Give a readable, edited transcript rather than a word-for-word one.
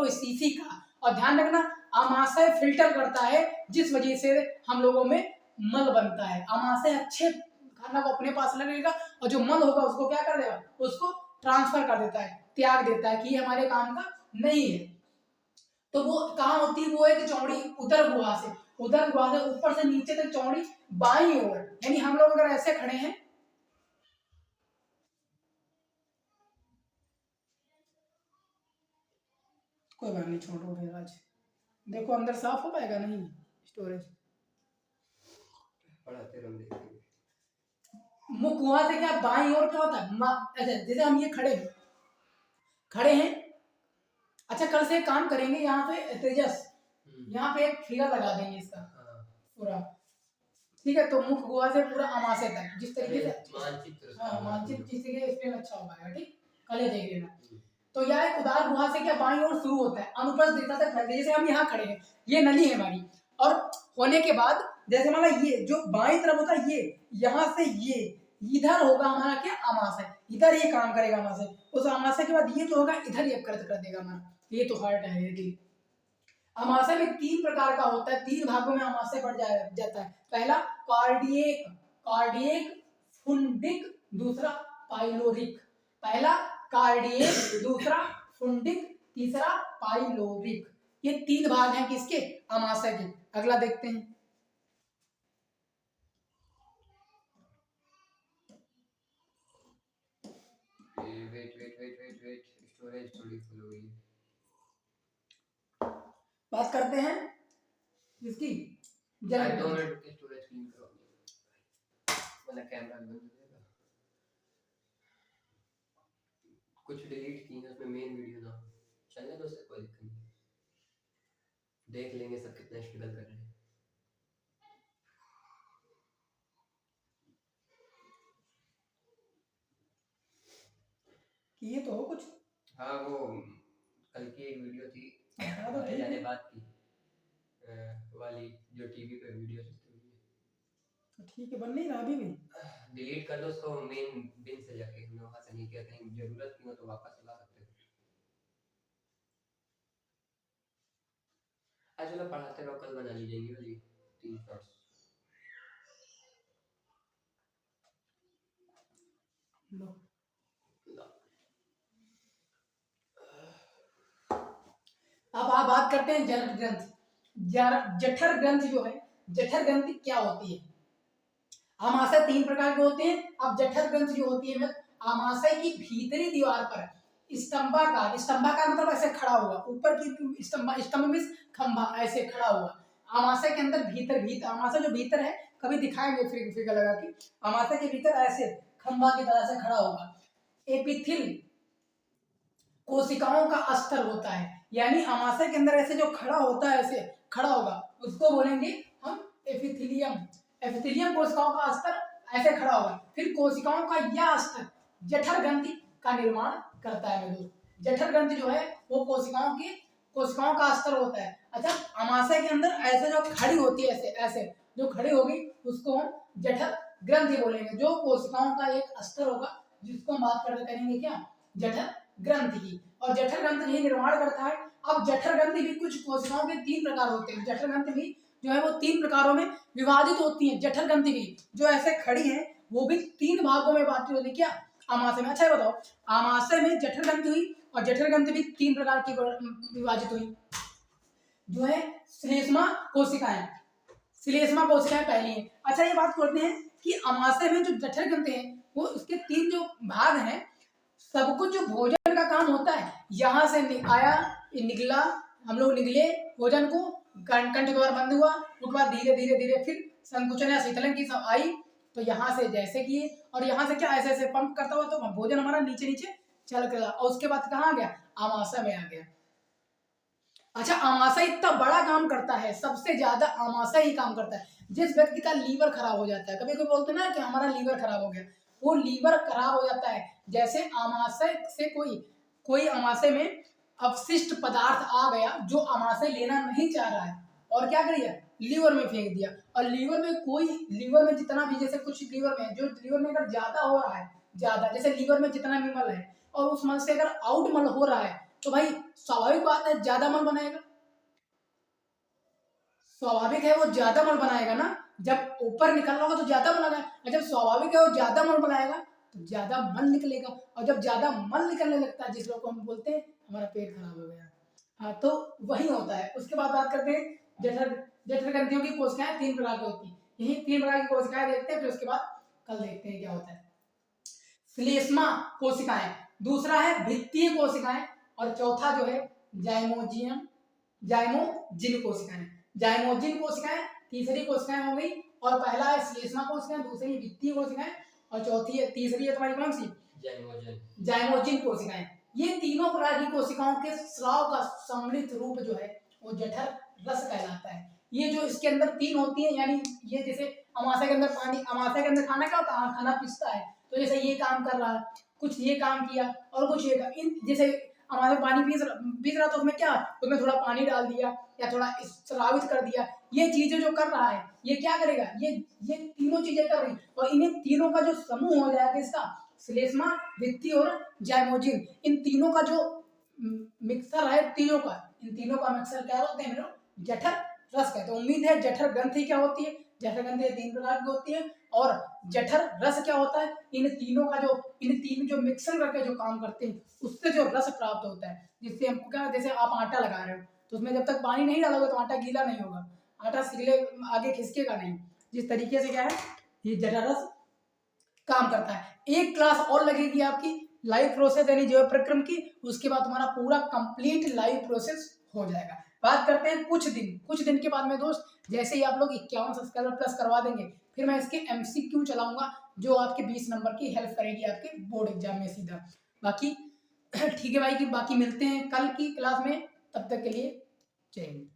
CC का। और ध्यान रखना आमाशय फिल्टर करता है, जिस वजह से हम लोगों में मल बनता है। आमाशय अच्छे खाना को अपने पास लगेगा और जो मल होगा उसको क्या कर देगा, उसको ट्रांसफर कर देता है, त्याग देता है कि ये हमारे काम का नहीं है। तो वो कहाँ होती है, वो एक चौड़ी उदर गुहा से, उदर गुहा से ऊपर से नीचे तक चौड़ी बाईं ओर। यानी हम लोग अगर ऐसे खड़े हैं, कोई बात नहीं, छोड़ो आज देखो अंदर साफ हो पाएगा नहीं स्टोरेज, पढ़ाते रहो। मुख गुहा से क्या बाईं ओर क्या होता है, जैसे हम ये खड़े हैं। अच्छा कल से एक काम करेंगे, यहाँ पे तेजस यहाँ पे एक फिगर लगा देंगे इसका पूरा, ठीक है। तो मुख गुहा से पूरा आमाशय तक जिस तरीके से मानचित्र जिस तरीके से एक्सप्लेन अच्छा हो पाएगा, ठीक, कल ये देख लेना। तो यह एक उदार गुहा से क्या बाईं ओर शुरू होता है, अनुप्रस्थ दिशा तक फैलता है। जैसे हम यहाँ खड़े हैं, ये नली है हमारी, और होने के बाद जैसे हमारा ये जो बाईं तरफ होता है, ये यहाँ से ये इधर होगा हमारा क्या आमाशय, इधर ये काम करेगा आमाशय। उस आमाशय के बाद ये जो होगा इधर ये कर देगा हमारा, ये तो हार्ट है ये। आमाशय में 3 प्रकार का होता है, 3 भागों में आमाशय बढ़ जाता है। पहला कार्डियक फुंडिक, दूसरा पाइलोरिक। पहला कार्डियक, दूसरा फुंडिक, तीसरा पाइलोरिक। ये 3 भाग हैं किसके, आमाशय के। अगला देखते हैं, वेट स्टोरेज थोड़ी फुल हो गई। बात करते हैं इसकी, 2 मिनट की स्टोरेज क्लीन करो, वाला कैमरा बंद हो जाएगा। कुछ डिलीट की है उसमें, मेन वीडियो ना चलने दो, उससे कोई दिक्कत नहीं, देख लेंगे सब कितना स्ट्रगल कर रहे हैं। ये तो हो कुछ, हाँ वो कल की एक वीडियो थी, तो ठीक है, बात की वाली जो टीवी पे वीडियो चलती हुई है, तो ठीक है, बन नहीं रहा अभी भी। डिलीट कर दो उसको मेन बिन से जाके, हमने वहां से नहीं किया, कहीं जरूरत नहीं हो तो वापस ला सकते हो। आज चलो पढ़ाते रहो, कल बना लीजिएंगे वाली 3 शॉट्स। लो अब आप बात करते हैं जठर ग्रंथ। जठर ग्रंथ जो है, जठर ग्रंथि क्या होती है। आमाशय 3 प्रकार के होते हैं। अब जठर ग्रंथ जो होती है, आमाशय की भीतरी दीवार पर स्तंभाकार मतलब ऐसे खड़ा हुआ, ऊपर की स्तंभ में खंभा ऐसे खड़ा हुआ। आमाशय के अंदर भीतर आमाशय जो भीतर है, कभी दिखाएंगे फिगर लगा के, आमाशय के भीतर ऐसे खंभा की तरह से खड़ा होगा। एपिथिल कोशिकाओं का अस्तर होता है, यानी आमाशय के अंदर ऐसे जो खड़ा होता है, ऐसे खड़ा होगा, उसको बोलेंगे हम एपिथिलियम। एपिथिलियम कोशिकाओं का अस्तर ऐसे खड़ा होगा। फिर कोशिकाओं का यह अस्तर जठर ग्रंथि का निर्माण करता है। जठर ग्रंथि जो है वो कोशिकाओं का अस्तर होता है। अच्छा, आमाशय के अंदर ऐसे जो खड़ी होती है, ऐसे जो खड़ी होगी उसको हम जठर ग्रंथि बोलेंगे, जो कोशिकाओं का एक अस्तर होगा, जिसको हम बात करेंगे क्या, जठर ग्रंथि की। और जठर ग्रंथि ही निर्माण करता है। अब जठर ग्रंथि भी कुछ कोशिकाओं के 3 प्रकार होते हैं। जठर ग्रंथि भी जो है वो 3 प्रकारों में विभाजित होती है। जठर ग्रंथि भी जो ऐसे खड़ी है वो भी 3 भागों में बांटी होती है क्या, आमाशय में। अच्छा बताओ, आमाशय में जठर ग्रंथि हुई और जठर ग्रंथि भी 3 प्रकार की विभाजित हुई, जो है श्लेष्मा कोशिकाएं पहली है। अच्छा ये बात करते हैं कि आमाशय में जो जठर ग्रंथि है वो उसके 3 जो भाग हैं, सब कुछ जो भोजन का काम होता है, यहाँ से आया, निकला, हम लोग निकले, भोजन को कंठ द्वार बंद हुआ, उसके बाद धीरे धीरे फिर संकुचन या शीतलन की सब आई, तो यहाँ से जैसे किए और यहाँ से क्या ऐसे पंप करता हुआ, तो भोजन हमारा नीचे चल गया और उसके बाद कहाँ आ गया, आमाशय में आ गया। अच्छा, आमाशय इतना बड़ा काम करता है, सबसे ज्यादा आमाशय ही काम करता है। जिस व्यक्ति का लीवर खराब हो जाता है, कभी कभी बोलते हैं ना कि हमारा लीवर खराब हो गया, वो लीवर खराब हो जाता है जैसे आमाशय से कोई आमाशय में अवशिष्ट पदार्थ आ गया जो आमाशय लेना नहीं चाह रहा है, और क्या करिए, लीवर में फेंक दिया। और लीवर में जितना भी, जैसे कुछ लीवर में अगर ज्यादा हो रहा है, जैसे लीवर में जितना भी मल है और उस मल से अगर आउट मल हो रहा है तो भाई स्वाभाविक बात है ज्यादा अमल बनाएगा, स्वाभाविक है वो ज्यादा अमल बनाएगा ना। जब ऊपर निकल रहा होगा तो ज्यादा अमल बनाएगा, और जब स्वाभाविक है वो ज्यादा अमल बनाएगा तो ज्यादा मल निकलेगा, और जब ज्यादा मल निकलने लगता है जिस लोग को हम बोलते हैं हमारा पेट खराब हो गया। हाँ, तो वही होता है। उसके बाद बात करते हैं जठर। जठर ग्रंथियों की कोशिकाएं 3 प्रकार की होती हैं, यही 3 प्रकार की कोशिकाएं देखते हैं, फिर उसके बाद कल देखते हैं क्या होता है। श्लेष्मा कोशिकाएं, दूसरा है भित्तीय कोशिकाएं, और चौथा जो है जाइमोजियम जाइमोजिन कोशिकाएं। जाइमोजिन कोशिकाएं तीसरी कोशिकाएं हो गई, और पहला है श्लेष्मा कोशिकाएं, दूसरी वित्तीय कोशिकाएं, और चौथी है तीसरी है तुम्हारी कौन सी, जाइमोजिन कोशिकाएं। ये तीनों प्रकार की कोशिकाओं के स्राव का सम्मिलित रूप जो है वो जठर रस कहलाता है। ये जो इसके अंदर 3 होती है, यानी ये जैसे अमाशय के अंदर पानी, अमाशय के अंदर खाना क्या होता है, खाना पिसता है, तो जैसे ये काम कर रहा है, कुछ ये काम किया और कुछ ये इन जैसे हमारे पानी पीस रहा तो उसमें क्या, उसमें थोड़ा पानी डाल दिया या थोड़ा स्रावित कर दिया, ये चीजें जो कर रहा है ये क्या करेगा, ये तीनों चीजें कर रही, और इन्हें तीनों का जो समूह हो जाएगा इसका श्लेष्मा, वित्तीय और जाइमोजिन, इन तीनों का जो मिक्सर है तीनों का, इन तीनों का मिक्सर क्या होते हैं मेरे जठर रस कहते हैं। उम्मीद है जठर ग्रंथि क्या होती है, जठर ग्रंथि 3 प्रकार की होती है, और जठर रस क्या होता है, इन तीन जो मिक्सर करके जो काम करते हैं उससे जो रस प्राप्त होता है, जिससे हमको क्या, जैसे आप आटा लगा रहे हो तो उसमें जब तक पानी नहीं डालोगे तो आटा गीला नहीं होगा, आटा सिले आगे खिसकेगा नहीं, जिस तरीके से क्या है ये जठर रस काम करता है। एक क्लास और लगेगी आपकी लाइव प्रोसेस यानी जैव प्रक्रम की, उसके बाद तुम्हारा पूरा कंप्लीट लाइव प्रोसेस हो जाएगा। बात करते हैं कुछ दिन के बाद में दोस्त, जैसे ही आप लोग 51 सब्सक्राइबर प्लस करवा देंगे, फिर मैं इसके MCQ चलाऊंगा जो आपके 20 नंबर की हेल्प करेगी आपके बोर्ड एग्जाम में सीधा। बाकी ठीक है भाई, की बाकी मिलते हैं कल की क्लास में, तब तक के लिए जय हिंद।